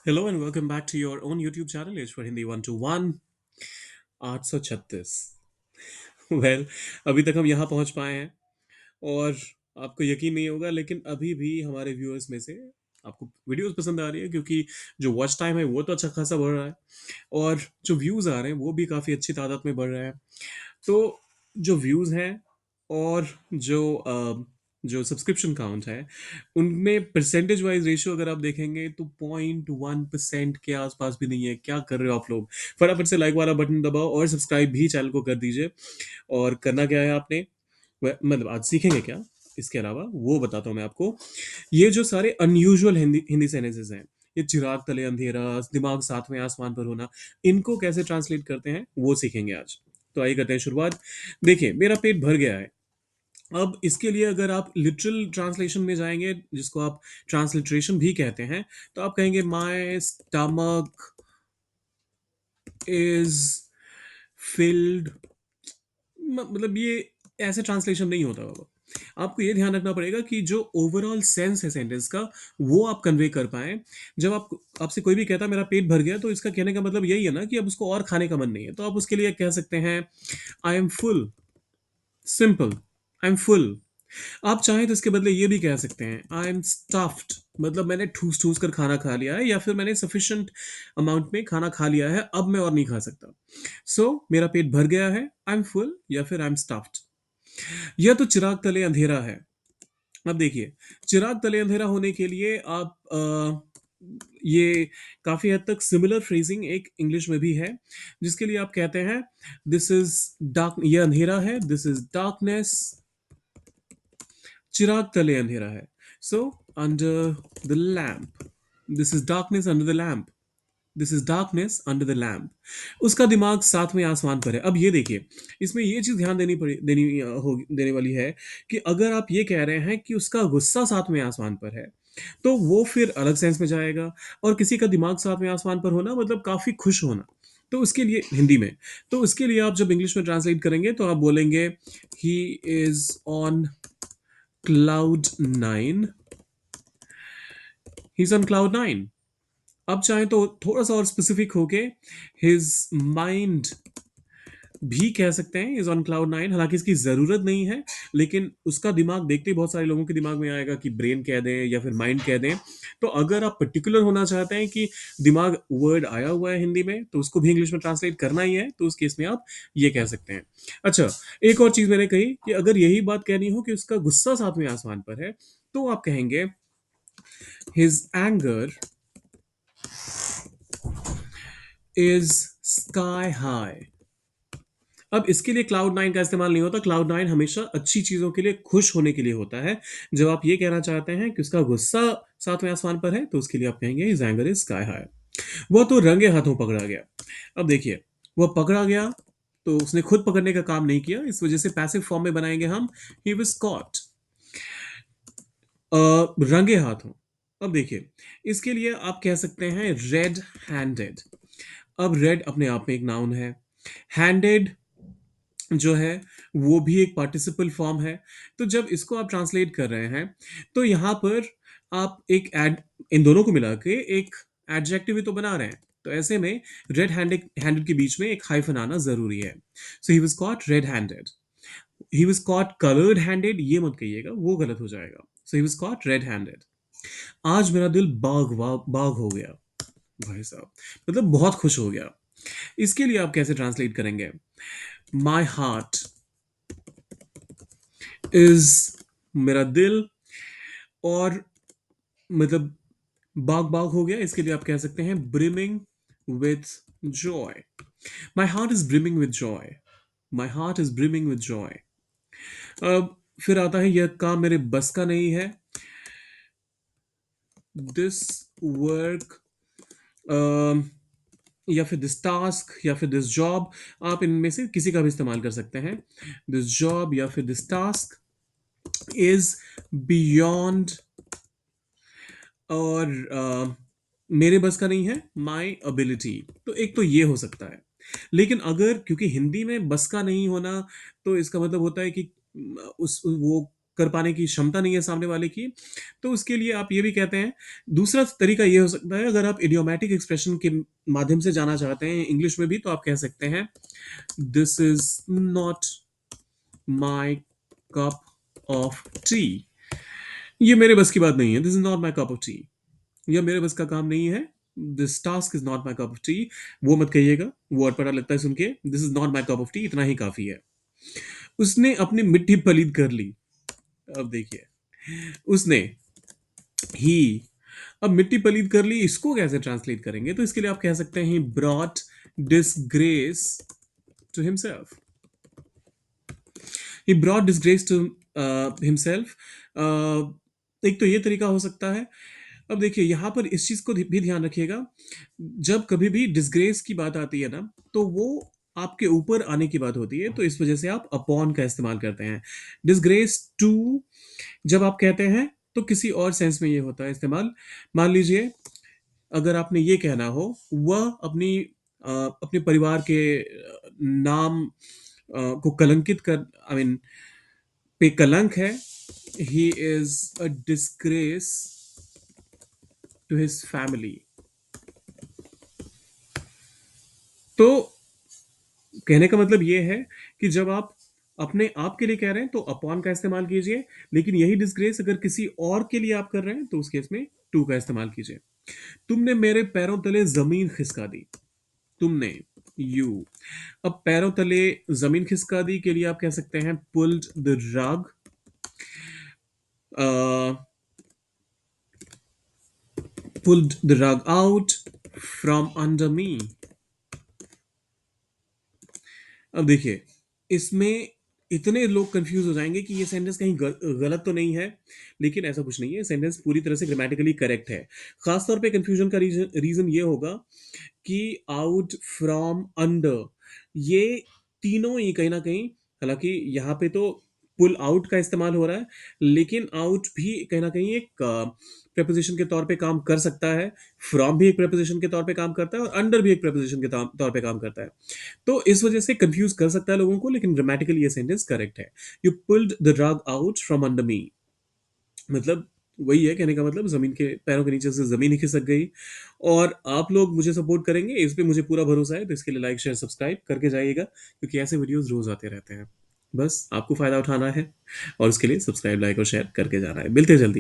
Hello and welcome back to your own YouTube channel. It's for Hindi 121 836। Well अभी तक हम यहाँ पहुँच पाए हैं और आपको यकीन नहीं होगा लेकिन अभी भी हमारे व्यूअर्स में से आपको वीडियोस पसंद आ रही है क्योंकि जो वॉच टाइम है वो तो अच्छा खासा बढ़ रहा है और जो व्यूज़ आ रहे हैं वो भी काफ़ी अच्छी तादाद में बढ़ रहे हैं। तो जो व्यूज़ हैं और जो सब्सक्रिप्शन काउंट है उनमें परसेंटेज वाइज रेशियो अगर आप देखेंगे तो 0.1% के आसपास भी नहीं है। क्या कर रहे हो आप लोग? फटाफट से लाइक वाला बटन दबाओ और सब्सक्राइब भी चैनल को कर दीजिए। और करना क्या है आपने, मतलब आज सीखेंगे क्या इसके अलावा वो बताता हूँ मैं आपको। ये जो सारे अनयूजुअल हिंदी हिंदी सेंटेंसेस हैं, ये चिराग तले अंधेरा, दिमाग सातवें आसमान पर होना, इनको कैसे ट्रांसलेट करते हैं वो सीखेंगे आज। तो आइए करते हैं शुरुआत। देखिए मेरा पेट भर गया है। अब इसके लिए अगर आप लिटरल ट्रांसलेशन में जाएंगे जिसको आप ट्रांसलिट्रेशन भी कहते हैं, तो आप कहेंगे माई स्टमक इज फिल्ड। मतलब ये ऐसे ट्रांसलेशन नहीं होता बाबा। आपको ये ध्यान रखना पड़ेगा कि जो ओवरऑल सेंस है सेंटेंस का वो आप कन्वे कर पाए। जब आप आपसे कोई भी कहता है मेरा पेट भर गया, तो इसका कहने का मतलब यही है ना कि अब उसको और खाने का मन नहीं है, तो आप उसके लिए कह सकते हैं I am full. Simple, I am full. आप चाहें तो इसके बदले ये भी कह सकते हैं आई एम स्टफ्ड, मतलब मैंने ठूस ठूस कर खाना खा लिया है या फिर मैंने सफिशिएंट अमाउंट में खाना खा लिया है, अब मैं और नहीं खा सकता। मेरा पेट भर गया है, आई एम फुल या फिर आई एम स्टफ्ड। यह तो चिराग तले अंधेरा है। अब देखिए, चिराग तले अंधेरा होने के लिए आप ये काफी हद तक सिमिलर फ्रेजिंग एक इंग्लिश में भी है, जिसके लिए आप कहते हैं दिस इज डार्क, ये अंधेरा है, दिस इज डार्कनेस, चिराग तले अंधेरा है। So under the lamp, this is darkness under the lamp, this is darkness under the lamp. उसका दिमाग सातवें आसमान पर है। अब ये देखिए, इसमें ये चीज ध्यान देने वाली है कि अगर आप ये कह रहे हैं कि उसका गुस्सा सातवें आसमान पर है, तो वो फिर अलग सेंस में जाएगा। और किसी का दिमाग सातवें आसमान पर होना मतलब काफी खुश होना। तो उसके लिए हिंदी में, तो उसके लिए आप जब इंग्लिश में ट्रांसलेट करेंगे तो आप बोलेंगे he is on cloud nine, he is on cloud nine. अब चाहे तो थोड़ा सा और स्पेसिफिक होके हिज माइंड भी कह सकते हैं इज ऑन क्लाउड नाइन, हालांकि इसकी जरूरत नहीं है, लेकिन उसका दिमाग देखते ही बहुत सारे लोगों के दिमाग में आएगा कि ब्रेन कह दें या फिर माइंड कह दें। तो अगर आप पर्टिकुलर होना चाहते हैं कि दिमाग वर्ड आया हुआ है हिंदी में तो उसको भी इंग्लिश में ट्रांसलेट करना ही है, तो उस केस में आप ये कह सकते हैं। अच्छा, एक और चीज मैंने कही कि अगर यही बात कहनी हो कि उसका गुस्सा सातवें आसमान पर है, तो आप कहेंगे his anger is sky high. अब इसके लिए क्लाउड नाइन का इस्तेमाल नहीं होता। क्लाउड नाइन हमेशा अच्छी चीजों के लिए, खुश होने के लिए होता है। जब आप ये कहना चाहते हैं कि उसका गुस्सा सातवें आसमान पर है, तो उसके लिए आप कहेंगे his anger is sky high. वह तो रंगे हाथों पकड़ा गया। अब देखिए, वह पकड़ा गया तो उसने खुद पकड़ने का काम नहीं किया, इस वजह से पैसिव फॉर्म में बनाएंगे हम ही वाज कॉट, रंगे हाथों। अब देखिए, इसके लिए आप कह सकते हैं रेड हैंडेड। अब रेड अपने आप में एक नाउन है, हैंडेड जो है वो भी एक पार्टिसिपल फॉर्म है। तो जब इसको आप ट्रांसलेट कर रहे हैं, तो यहां पर आप एक एड, इन दोनों को मिला के एक एडजेक्टिव ही तो बना रहे हैं। तो ऐसे में रेड हैंडेड हैंडेड के बीच में एक हाइफन आना जरूरी है। So he was caught red handed. He was caught coloured handed ये मत कहिएगा, वो गलत हो जाएगा। So he was caught red handed. आज मेरा दिल बाग हो गया। भाई साहब, मतलब बहुत खुश हो गया। इसके लिए आप कैसे ट्रांसलेट करेंगे? माई हार्ट इज, मेरा दिल, और मतलब बाग बाग हो गया, इसके लिए आप कह सकते हैं brimming with Joy. My heart is brimming with Joy, my heart is brimming with Joy. अब फिर आता है यह काम मेरे बस का नहीं है, दिस वर्क, या फिर दिस टास्क या फिर दिस जॉब। आप इनमें से किसी का भी इस्तेमाल कर सकते हैं। दिस जॉब या फिर दिस टास्क इज बियॉन्ड, और मेरे बस का नहीं है, माई अबिलिटी। तो एक तो ये हो सकता है। लेकिन अगर क्योंकि हिंदी में बस का नहीं होना, तो इसका मतलब होता है कि उस वो कर पाने की क्षमता नहीं है सामने वाले की, तो उसके लिए आप ये भी कहते हैं। दूसरा तरीका ये हो सकता है, अगर आप इडियोमैटिक एक्सप्रेशन के माध्यम से जाना चाहते हैं इंग्लिश में भी, तो आप कह सकते हैं this is not my cup of T. ये मेरे बस की बात नहीं है, this is not my cup of T. यह मेरे बस का काम नहीं है, this task is not my cup of T. वो मत कहिएगा, वो अटपटा लगता है सुन के। This is not my cup of T, इतना ही काफी है। उसने अपनी मिट्टी पलीद कर ली। अब देखिए, उसने, ही, अब मिट्टी पलीद कर ली, इसको कैसे ट्रांसलेट करेंगे? तो इसके लिए आप कह सकते हैं he brought disgrace to himself. He brought disgrace to himself. एक तो ये तरीका हो सकता है। अब देखिए यहां पर इस चीज को भी ध्यान रखिएगा, जब कभी भी डिसग्रेस की बात आती है ना, तो वो आपके ऊपर आने की बात होती है, तो इस वजह से आप अपॉन का इस्तेमाल करते हैं। डिसग्रेस टू जब आप कहते हैं तो किसी और सेंस में ये होता है इस्तेमाल। मान लीजिए अगर आपने ये कहना हो, वह अपने परिवार के नाम को कलंकित कर, आई मीन पे कलंक है। He is a disgrace to his family. तो कहने का मतलब ये है कि जब आप अपने आप के लिए कह रहे हैं तो अपॉन का इस्तेमाल कीजिए, लेकिन यही डिस्ग्रेस अगर किसी और के लिए आप कर रहे हैं तो उस केस में टू का इस्तेमाल कीजिए। तुमने मेरे पैरों तले जमीन खिसका दी। तुमने, यू। अब पैरों तले जमीन खिसका दी के लिए आप कह सकते हैं pulled the rug, pulled the rug out from under मी। अब देखिए, इसमें इतने लोग कंफ्यूज हो जाएंगे कि ये सेंटेंस कहीं गलत तो नहीं है, लेकिन ऐसा कुछ नहीं है, सेंटेंस पूरी तरह से ग्रामेटिकली करेक्ट है। खासतौर पे कंफ्यूजन का रीजन रीजन ये होगा कि आउट, फ्रॉम, अंडर, ये तीनों ही कहीं ना कहीं, हालांकि यहाँ पे तो पुल आउट का इस्तेमाल हो रहा है, लेकिन आउट भी कहीं ना कहीं एक प्रेपोजिशन के तौर पे काम कर सकता है। फ्रॉम भी एक प्रेपोजिशन के तौर पे काम करता है, और अंडर भी एक प्रेपोजिशन के तौर पे काम करता है। तो इस वजह से कंफ्यूज कर सकता है लोगों को, लेकिन ग्रामेटिकली ये सेंटेंस करेक्ट है। You pulled the rug out from under मी, मतलब वही है, कहने का मतलब जमीन के, पैरों के नीचे से जमीन ही खिसक गई। और आप लोग मुझे सपोर्ट करेंगे, इस पे मुझे पूरा भरोसा है, तो इसके लिए लाइक शेयर सब्सक्राइब करके जाइएगा, क्योंकि ऐसे वीडियोस रोज आते रहते हैं। बस आपको फायदा उठाना है और उसके लिए सब्सक्राइब, लाइक और शेयर करके जाना है। मिलते हैं जल्दी।